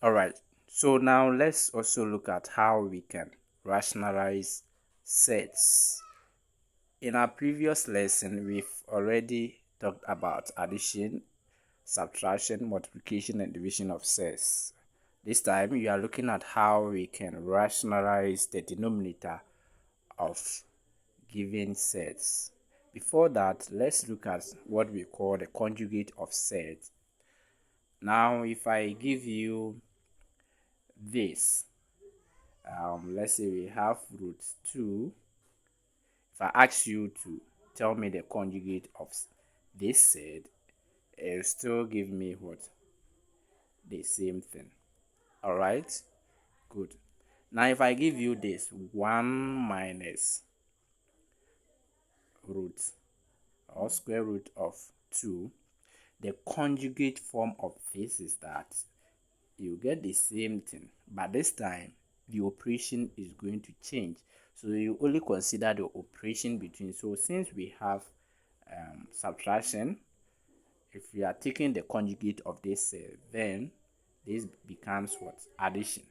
Alright, so now let's also look at how we can rationalize sets. In our previous lesson, we've already talked about addition, subtraction, multiplication, and division of sets. This time, we are looking at how we can rationalize the denominator of given sets. Before that, let's look at what we call the conjugate of sets. Now, if I give you this, let's say we have root 2. If I ask you to tell me the conjugate of this set, it will still give me what? The same thing. Alright? Good. Now if I give you this 1 minus root or square root of 2, the conjugate form of this is that you get the same thing, but this time the operation is going to change. So you only consider the operation between. So since we have subtraction, if we are taking the conjugate of this, then this becomes what? Addition.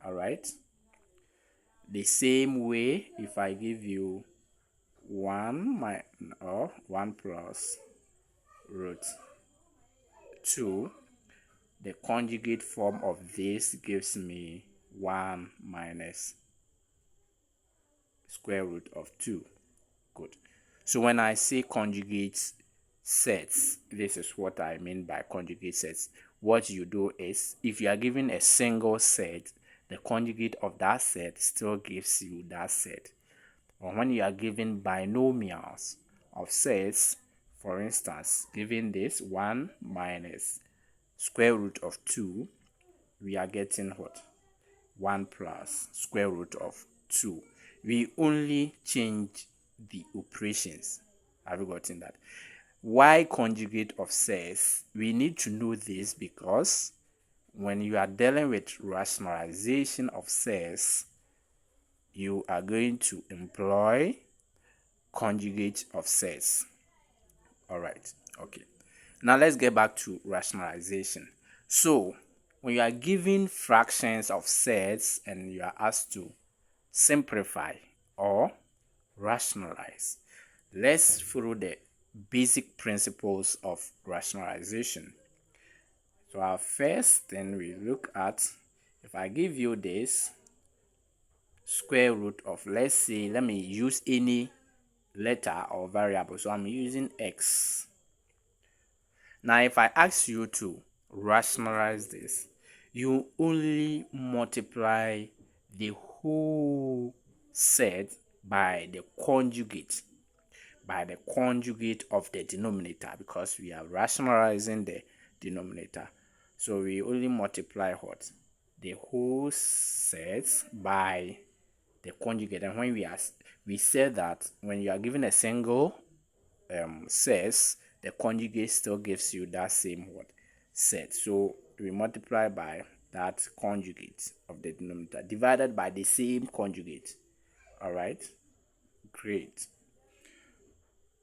All right. The same way, if I give you 1 plus root 2, the conjugate form of this gives me 1 minus square root of 2. Good. So when I say conjugate sets, this is what I mean by conjugate sets. What you do is, if you are given a single set, the conjugate of that set still gives you that set. Or when you are given binomials of sets, for instance, given this 1 minus square root of 2, we are getting what? 1 plus square root of 2. We only change the operations. Have you gotten that? Why conjugate of sets? We need to know this because when you are dealing with rationalization of sets, you are going to employ conjugate of sets. Alright, okay. Now let's get back to rationalization. So when you are given fractions of sets and you are asked to simplify or rationalize, let's follow the basic principles of rationalization. So our first thing we look at, if I give you this square root of, let's say, let me use any letter or variable. So I'm using x. Now if I ask you to rationalize this, you only multiply the whole set by the conjugate of the denominator, because we are rationalizing the denominator. So we only multiply what? The whole set by the conjugate. And when we said that when you are given a single set, the conjugate still gives you that same what? Set. So we multiply by that conjugate of the denominator divided by the same conjugate. All right, great.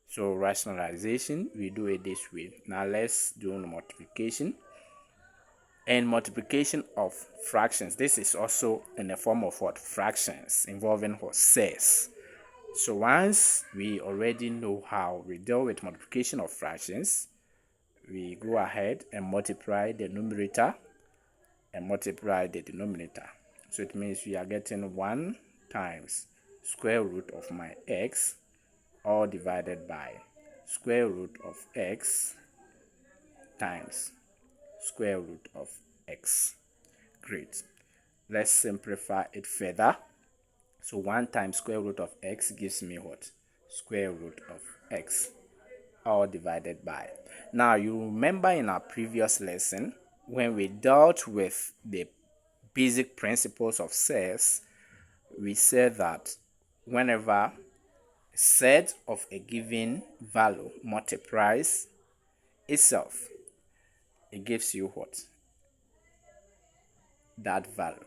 So rationalization, we do it this way. Now let's do multiplication. And multiplication of fractions, this is also in the form of what? Fractions, involving what? Sets. So once we already know how we deal with multiplication of fractions, we go ahead and multiply the numerator and multiply the denominator. So it means we are getting 1 times square root of my x, all divided by square root of x times square root of x. Great. Let's simplify it further. So 1 times square root of x gives me what? Square root of x, all divided by. Now you remember in our previous lesson when we dealt with the basic principles of sets, we said that whenever set of a given value multiplies itself, it gives you what? That value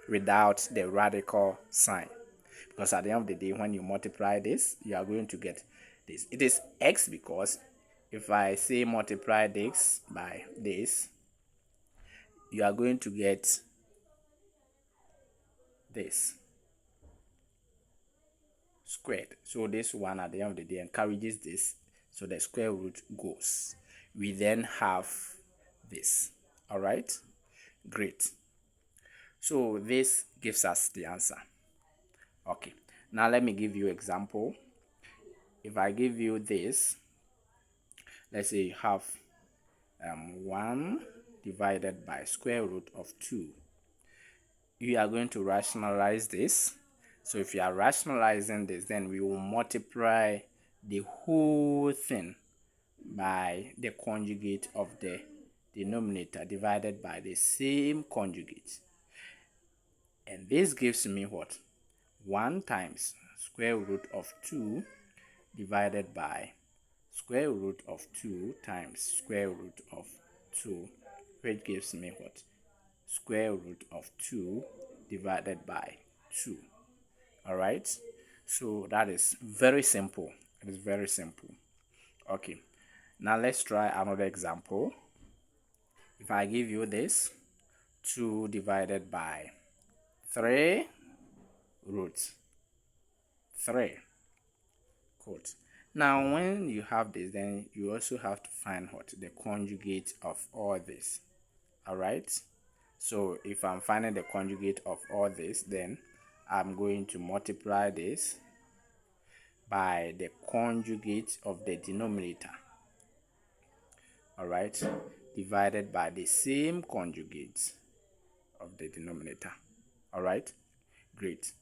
without the radical sign. Because at the end of the day, when you multiply this, you are going to get this. It is x because if I say multiply this by this, you are going to get this squared. So this one at the end of the day encourages this, so the square root goes. We then have this. All right, great. So this gives us the answer. Okay, now let me give you example. If I give you this, let's say you have 1 divided by square root of 2. You are going to rationalize this. So if you are rationalizing this, then we will multiply the whole thing by the conjugate of the denominator divided by the same conjugate. And this gives me what? 1 times square root of 2 divided by square root of 2 times square root of 2, which gives me what? Square root of 2 divided by 2. All right, so that is very simple. It is very simple. Okay, now let's try another example. If I give you this, 2 divided by 3 root 3. Good. Now when you have this, then you also have to find what? The conjugate of all this. All right, so if I'm finding the conjugate of all this, then I'm going to multiply this by the conjugate of the denominator. All right, divided by the same conjugate of the denominator. All right, great.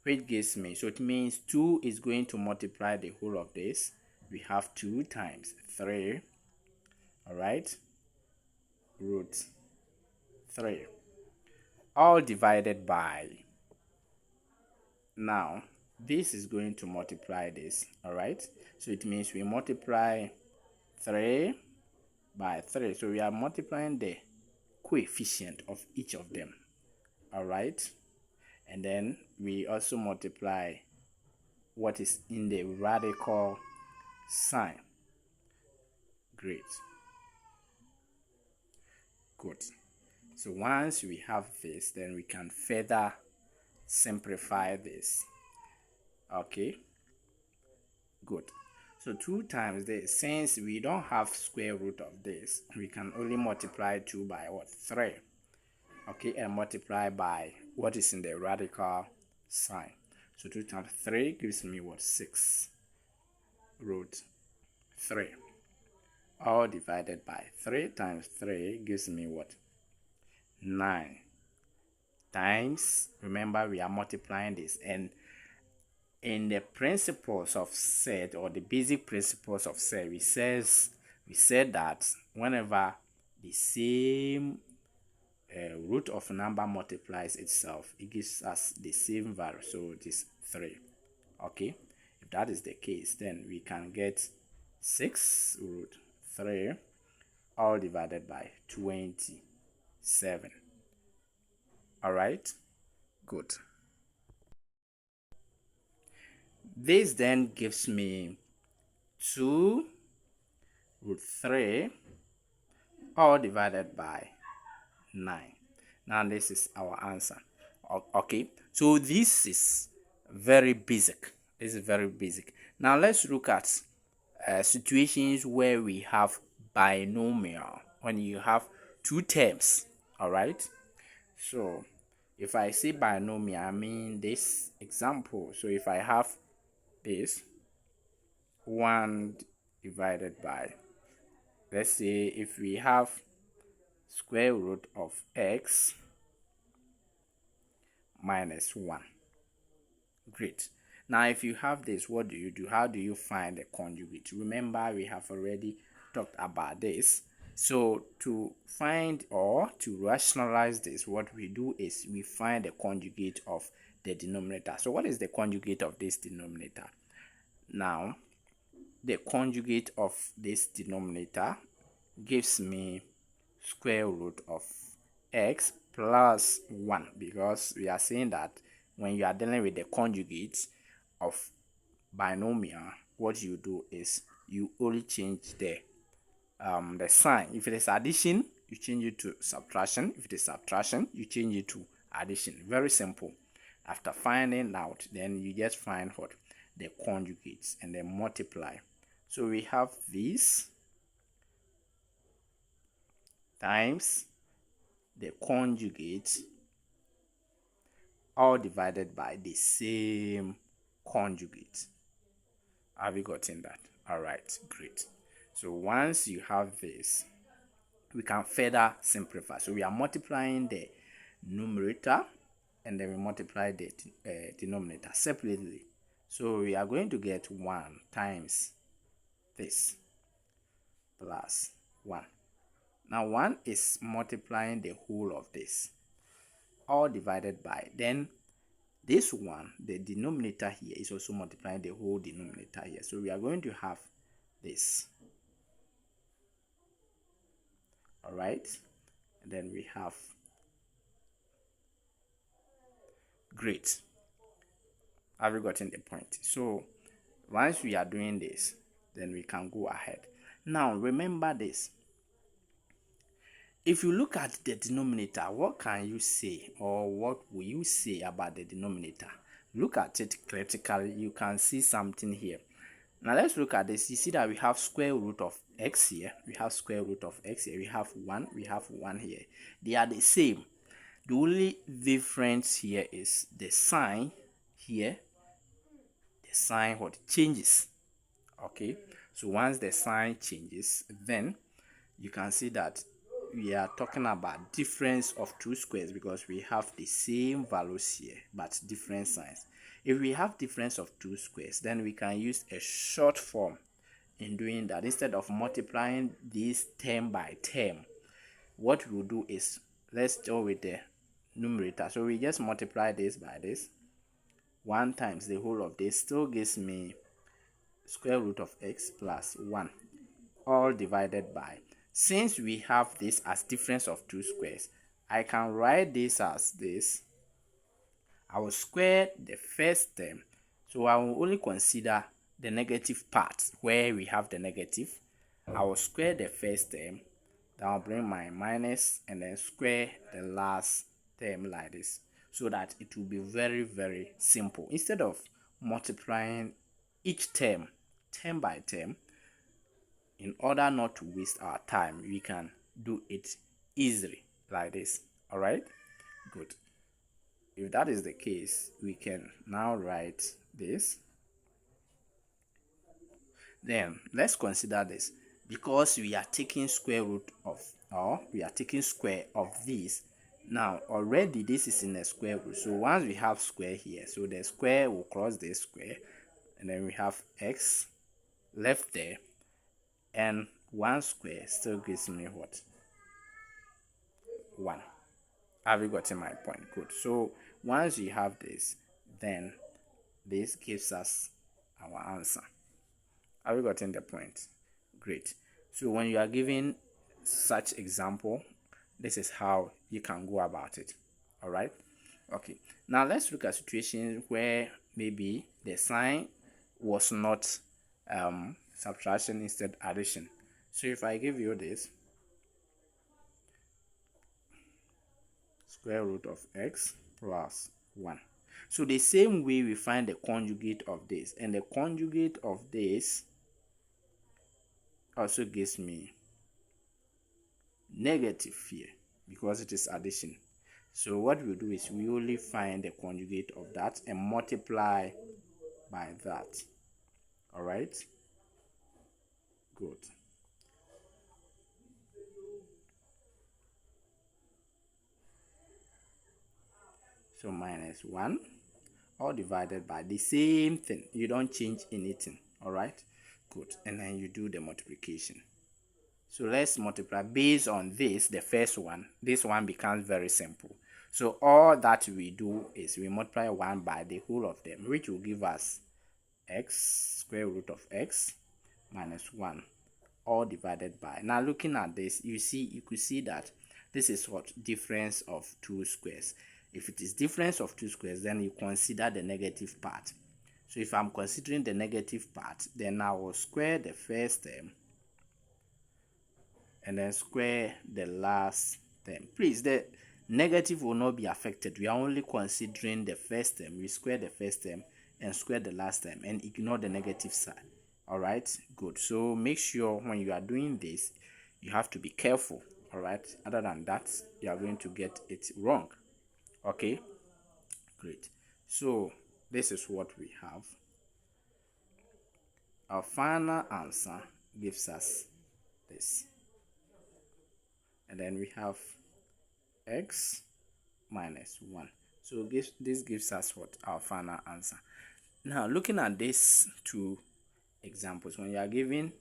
Which gives me, so it means 2 is going to multiply the whole of this. We have 2 times 3. All right, root 3, all divided by, now this is going to multiply this. All right, so it means we multiply 3 by 3, so we are multiplying the coefficient of each of them. All right, and then we also multiply what is in the radical sign. Great. Good. So once we have this, then we can further simplify this. Okay, good. So 2 times this, since we don't have square root of this, we can only multiply 2 by what? 3. Okay, and multiply by what is in the radical sign. So 2 times 3 gives me what? 6 root 3, all divided by 3 times 3 gives me what? 9 times, remember we are multiplying this, and in the principles of surd, or the basic principles of surd, we said that whenever the same root of a number multiplies itself, it gives us the same value, so it is 3. Okay, if that is the case, then we can get 6 root 3 all divided by 27. All right, good. This then gives me 2 root 3 all divided by 9. Now this is our answer. Okay, so this is very basic. This is very basic. Now let's look at situations where we have binomial, when you have 2 terms. All right, so if I say binomial, I mean this example. So if I have this 1 divided by, let's say if we have square root of x minus 1. Great. Now if you have this, what do you do? How do you find the conjugate? Remember, we have already talked about this. So to find or to rationalize this, what we do is we find the conjugate of the denominator. So what is the conjugate of this denominator? Now the conjugate of this denominator gives me square root of x plus 1, because we are saying that when you are dealing with the conjugate of binomial, what you do is you only change the sign. If it is addition, you change it to subtraction. If it is subtraction, you change it to addition. Very simple. After finding out, then you just find what? The conjugates and then multiply. So we have this times the conjugate, all divided by the same conjugate. Have you gotten that? All right, great. So once you have this, we can further simplify. So we are multiplying the numerator and then we multiply the denominator separately. So we are going to get 1 times this plus 1. Now 1 is multiplying the whole of this, all divided by, then this one, the denominator here, is also multiplying the whole denominator here. So we are going to have this. All right, and then we have, great. Have you gotten the point? So once we are doing this, then we can go ahead. Now remember this. If you look at the denominator, what can you say, or what will you say about the denominator? Look at it critically. You can see something here. Now let's look at this. You see that we have square root of x here. We have square root of x here. We have 1. We have 1 here. They are the same. The only difference here is the sign here. The sign what changes. Okay. So once the sign changes, then you can see that we are talking about difference of two squares because we have the same values here but different signs. If we have difference of two squares, then we can use a short form in doing that. Instead of multiplying this term by term, what we will do is, let's go with the numerator. So we just multiply this by this. 1 times the whole of this still gives me square root of x plus 1, all divided by, since we have this as difference of two squares, I can write this as this. I will square the first term, so I will only consider the negative part where we have the negative. I will square the first term, then I'll bring my minus and then square the last term like this, so that it will be very, very simple. Instead of multiplying each term by term, in order not to waste our time, we can do it easily like this. All right, good. If that is the case, we can now write this. Then let's consider this, because we are taking square root of, or we are taking square of this. Now already this is in a square root, so once we have square here, so the square will cross this square, and then we have x left there, and 1 square still gives me what? 1. Have you gotten my point? Good. So once you have this, then this gives us our answer. Have you gotten the point? Great. So when you are given such example, this is how you can go about it. All right. Okay. Now let's look at situations where maybe the sign was not subtraction, instead addition. So if I give you this, square root of x plus 1. So the same way we find the conjugate of this, and the conjugate of this also gives me negative here because it is addition. So what we do is we only find the conjugate of that and multiply by that. All right, good. So minus 1, all divided by the same thing. You don't change anything. All right, good. And then you do the multiplication. So let's multiply based on this, the first one. This one becomes very simple. So all that we do is we multiply 1 by the whole of them, which will give us x, square root of x minus 1, all divided by. Now looking at this, you could see that this is what? Difference of two squares. If it is difference of two squares, then you consider the negative part. So if I'm considering the negative part, then I will square the first term and then square the last term. Please, the negative will not be affected. We are only considering the first term. We square the first term and square the last term and ignore the negative side. All right, good. So make sure when you are doing this, you have to be careful. All right, other than that, you are going to get it wrong. Okay, great. So this is what we have. Our final answer gives us this, and then we have x minus 1. So this gives us what? Our final answer. Now, looking at these two examples, when you are given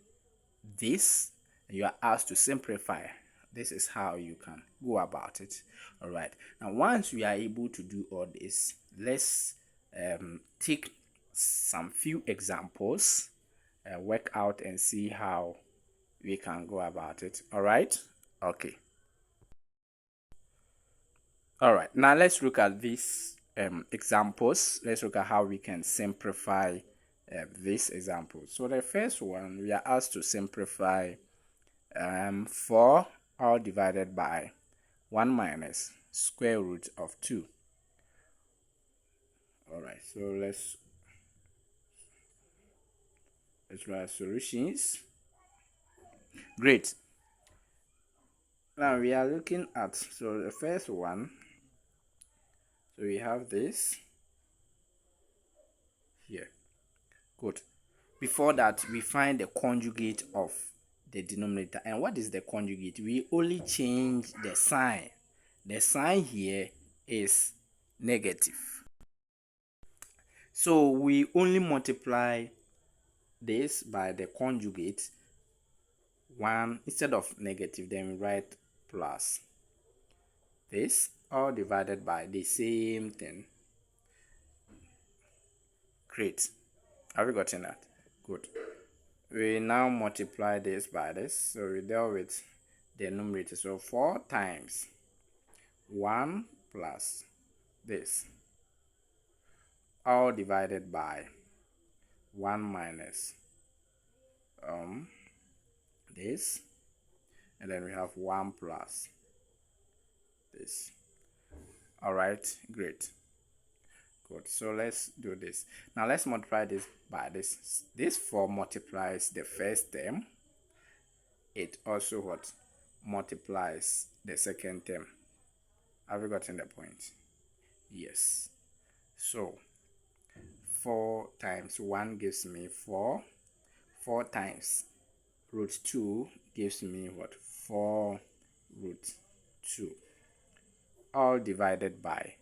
this, you are asked to simplify. This is how you can go about it. All right. Now, once we are able to do all this, let's take some few examples, work out and see how we can go about it. All right. Okay. All right, now let's look at these examples. Let's look at how we can simplify these examples. So the first one, we are asked to simplify 4 all divided by 1 minus square root of 2. All right, so let's write solutions. Great. Now we are looking at, so the first one, so we have this here. Good. Before that, we find the conjugate of the denominator. And what is the conjugate? We only change the sign. The sign here is negative. So we only multiply this by the conjugate 1 instead of negative, then we write plus this all divided by the same thing. Great. Have you gotten that? Good. We now multiply this by this. So we deal with the numerator. So 4 times 1 plus this all divided by 1 minus this, and then we have 1 plus this. All right, great. Good. So let's do this. Now let's multiply this by this. This 4 multiplies the first term. It also what? Multiplies the second term. Have you gotten the point? Yes. So 4 times 1 gives me 4. 4 times root 2 gives me what? 4 root 2. All divided by.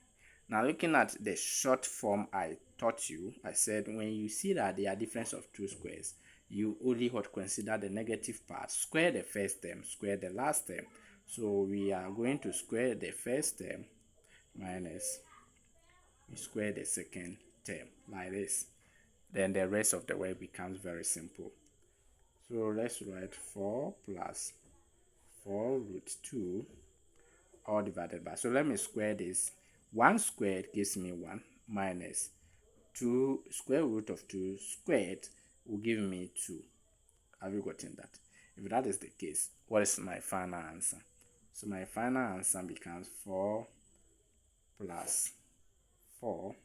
Now looking at the short form I taught you, I said when you see that there are difference of two squares, you only what consider the negative part. Square the first term, square the last term. So we are going to square the first term minus we square the second term like this. Then the rest of the way becomes very simple. So let's write 4 plus 4 root 2 all divided by. So let me square this. 1 squared gives me 1 minus 2 square root of 2 squared will give me 2. Have you gotten that? If that is the case, what is my final answer? So my final answer becomes 4 plus 4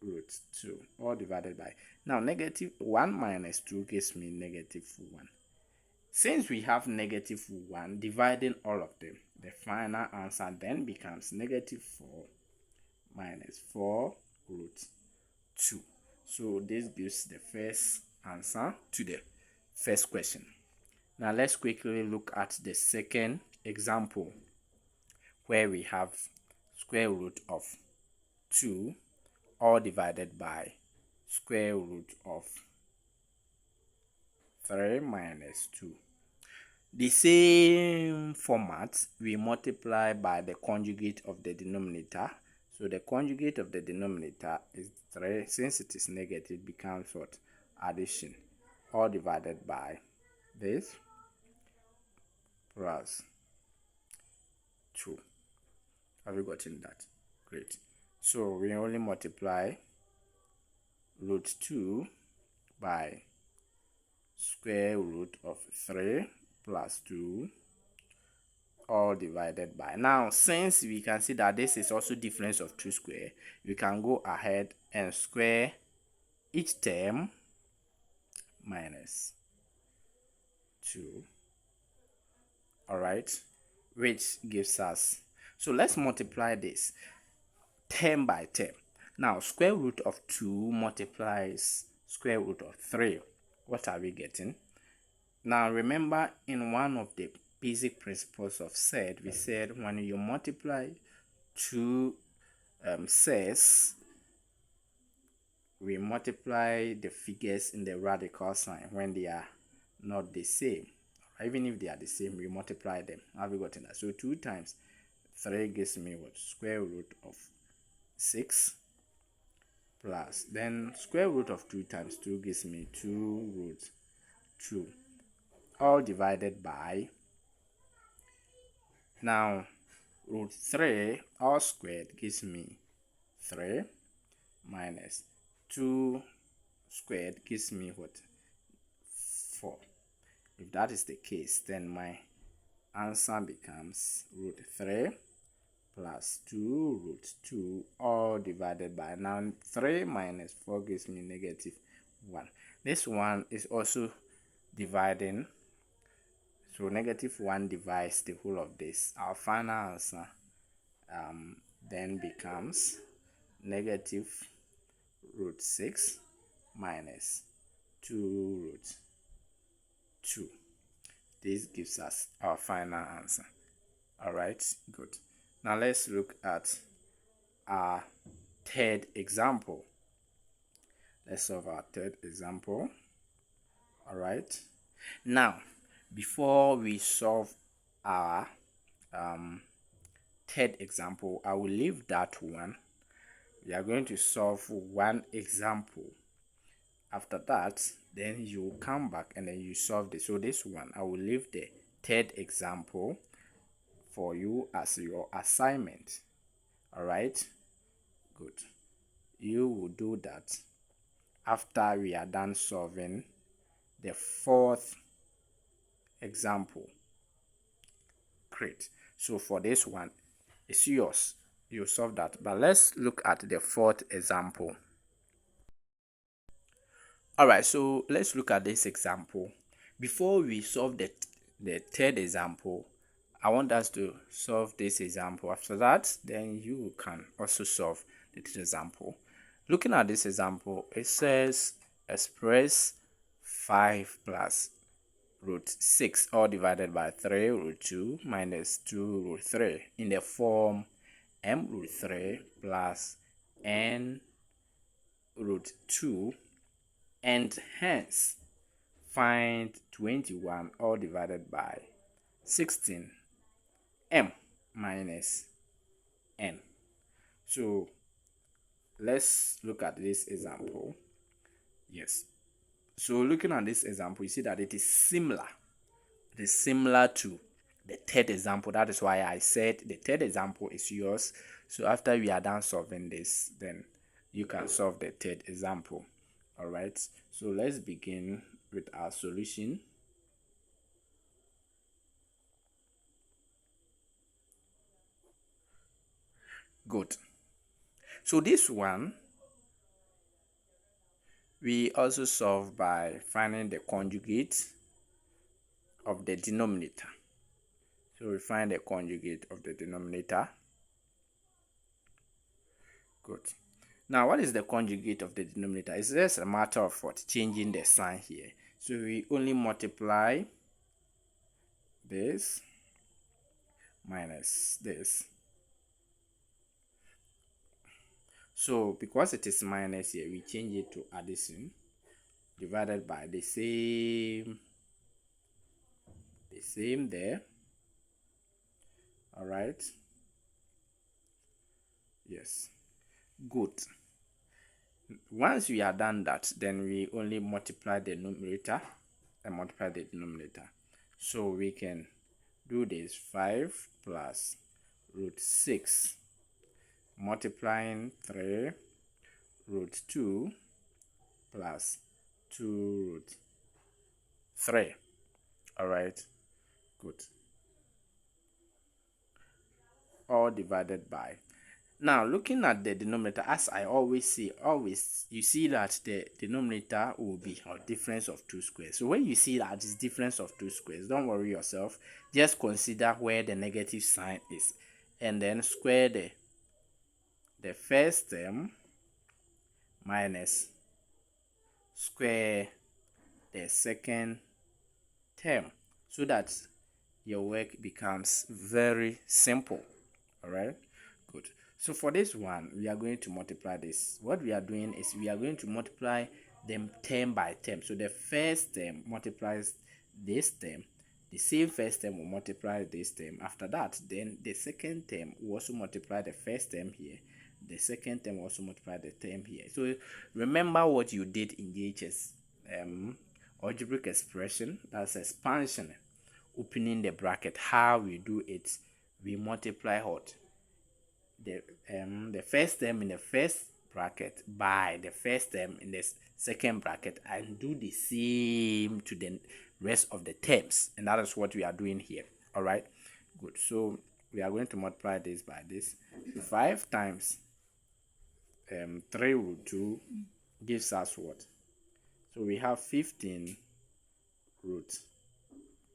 root 2 all divided by. Now negative 1 minus 2 gives me negative 1. Since we have negative 1 dividing all of them, the final answer then becomes negative 4 minus 4 root 2. So this gives the first answer to the first question. Now let's quickly look at the second example where we have square root of 2 all divided by square root of 3 minus 2. The same format, we multiply by the conjugate of the denominator. So the conjugate of the denominator is 3. Since it is negative, it becomes what? Addition. All divided by this plus 2. Have you gotten that? Great. So we only multiply root 2 by square root of 3 plus 2 all divided by. Now, since we can see that this is also difference of 2 square, we can go ahead and square each term minus 2. All right, which gives us, so let's multiply this term by term. Now, square root of 2 multiplies square root of 3. What are we getting? Now, remember, in one of the basic principles of surd, we said when you multiply two sets, we multiply the figures in the radical sign when they are not the same. Even if they are the same, we multiply them. Have you gotten that? So 2 times 3 gives me what? Square root of 6 plus, then square root of 2 times 2 gives me 2 root 2 all divided by, now root 3 all squared gives me 3 minus 2 squared gives me what? 4. If that is the case, then my answer becomes root 3 plus 2 root 2 all divided by, now 3 minus 4 gives me negative 1. This one is also dividing, so negative 1 divides the whole of this. Our final answer then becomes negative root 6 minus 2 root 2. This gives us our final answer. All right, good. Now let's look at our third example. Let's solve our third example. All right. Now, before we solve our third example, I will leave that one. We are going to solve one example. After that, then you come back and then you solve this. So this one, I will leave the third example for you as your assignment. All right, good. You will do that after we are done solving the fourth example. Great. So for this one, it's yours. You solve that. But let's look at the fourth example. All right, so let's look at this example. Before we solve the third example, I want us to solve this example. After that, then you can also solve the third example. Looking at this example, it says express 5 plus root 6 all divided by 3 root 2 minus 2 root 3 in the form m root 3 plus n root 2, and hence find 21 all divided by 16 m minus n. So let's look at this example. Yes, so looking at this example, you see that it is similar. It is similar to the third example. That is why I said the third example is yours. So after we are done solving this, then you can solve the third example. All right, so let's begin with our solution. Good. So this one we also solve by finding the conjugate of the denominator. So we find the conjugate of the denominator. Good. Now, what is the conjugate of the denominator? It's just a matter of what? Changing the sign here. So we only multiply this minus this. So because it is minus here, we change it to addition divided by the same there. All right. Yes. Good. Once we are done that, then we only multiply the numerator and multiply the denominator. So we can do this 5 plus root 6 multiplying 3 root 2 plus 2 root 3. All right. Good. All divided by. Now, looking at the denominator, as I always say, always you see that the denominator will be a difference of two squares. So when you see that it's difference of two squares, don't worry yourself. Just consider where the negative sign is, and then square the first term minus square the second term, so that your work becomes very simple. All right, good. So for this one, we are going to multiply this. What we are doing is we are going to multiply them term by term. So the first term multiplies this term, the same first term will multiply this term. After that, then the second term will also multiply the first term here, the second term will also multiply the term here. So remember what you did in JHS algebraic expression, that's expansion, opening the bracket. How we do it, we multiply what the first term in the first bracket by the first term in the second bracket, and do the same to the rest of the terms, and that is what we are doing here. All right, good. So we are going to multiply this by this. 5 times 3 root 2 gives us what? So we have 15 root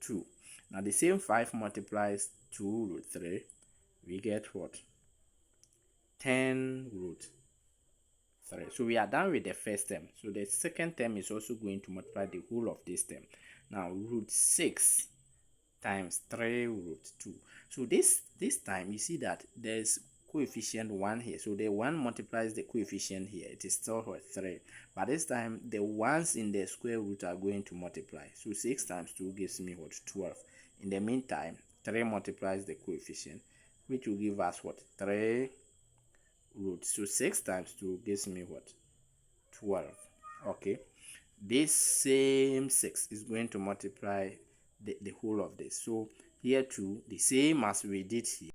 2. Now the same 5 multiplies 2 root 3, we get what? 10 root 3. So we are done with the first term. So the second term is also going to multiply the whole of this term. Now root 6 times 3 root 2. So this time you see that there's coefficient 1 here. So the 1 multiplies the coefficient here. It is still what? 3. But this time the ones in the square root are going to multiply. So 6 times 2 gives me what? 12. In the meantime, 3 multiplies the coefficient, which will give us what? 3 root. So 6 times 2 gives me what? 12. Okay. This same 6 is going to multiply the whole of this. So here too, the same as we did here.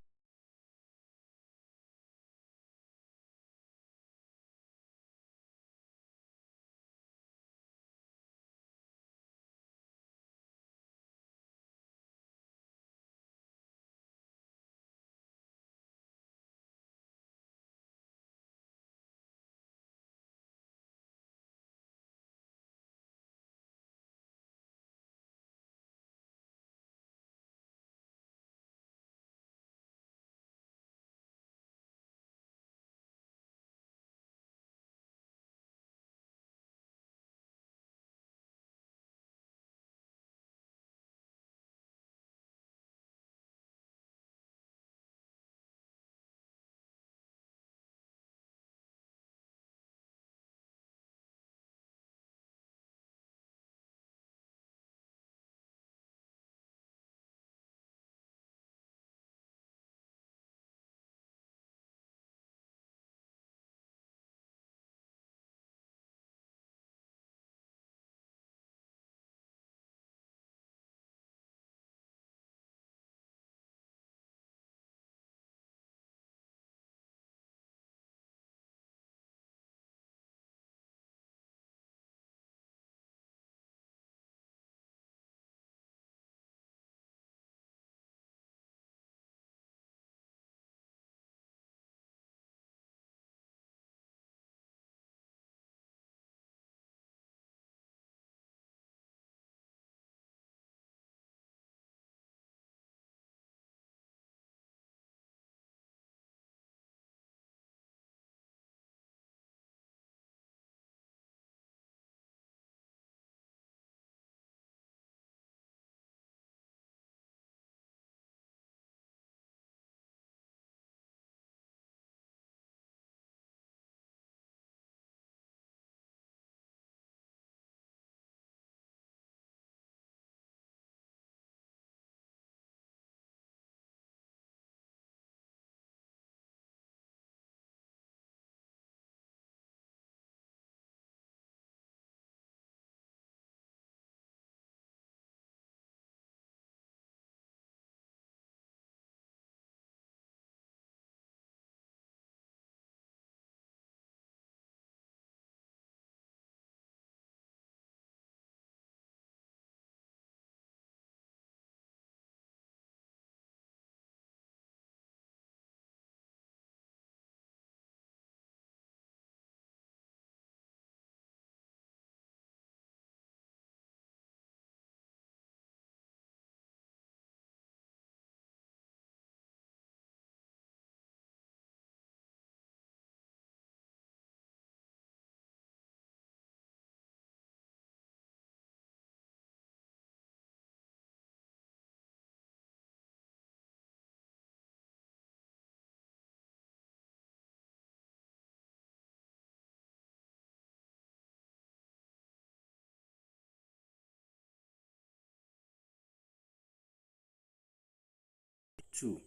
2.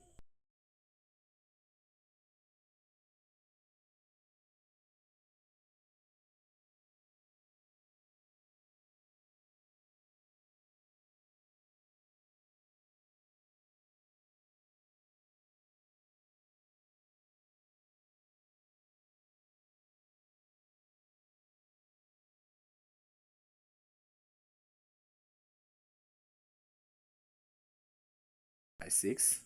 By 6.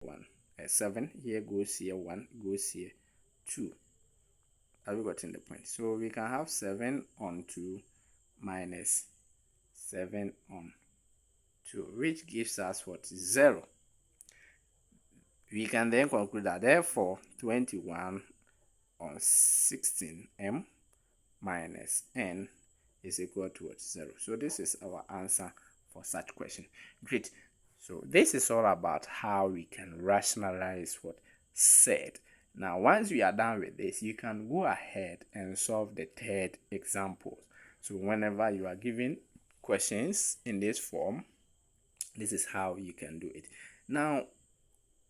One. 7 here goes here, 1 goes here, 2. Have you gotten the point? So we can have 7 on 2 minus 7 on 2, which gives us what? 0. We can then conclude that therefore 21 on 16m minus n is equal to what? 0. So this is our answer for such question. Great. So this is all about how we can rationalize what said. Now once we are done with this, you can go ahead and solve the third example. So whenever you are given questions in this form, this is how you can do it. Now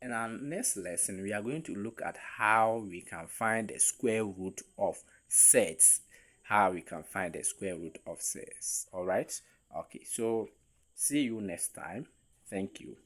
in our next lesson, we are going to look at how we can find the square root of sets. How we can find the square root of sets. All right. Okay. So see you next time. Thank you.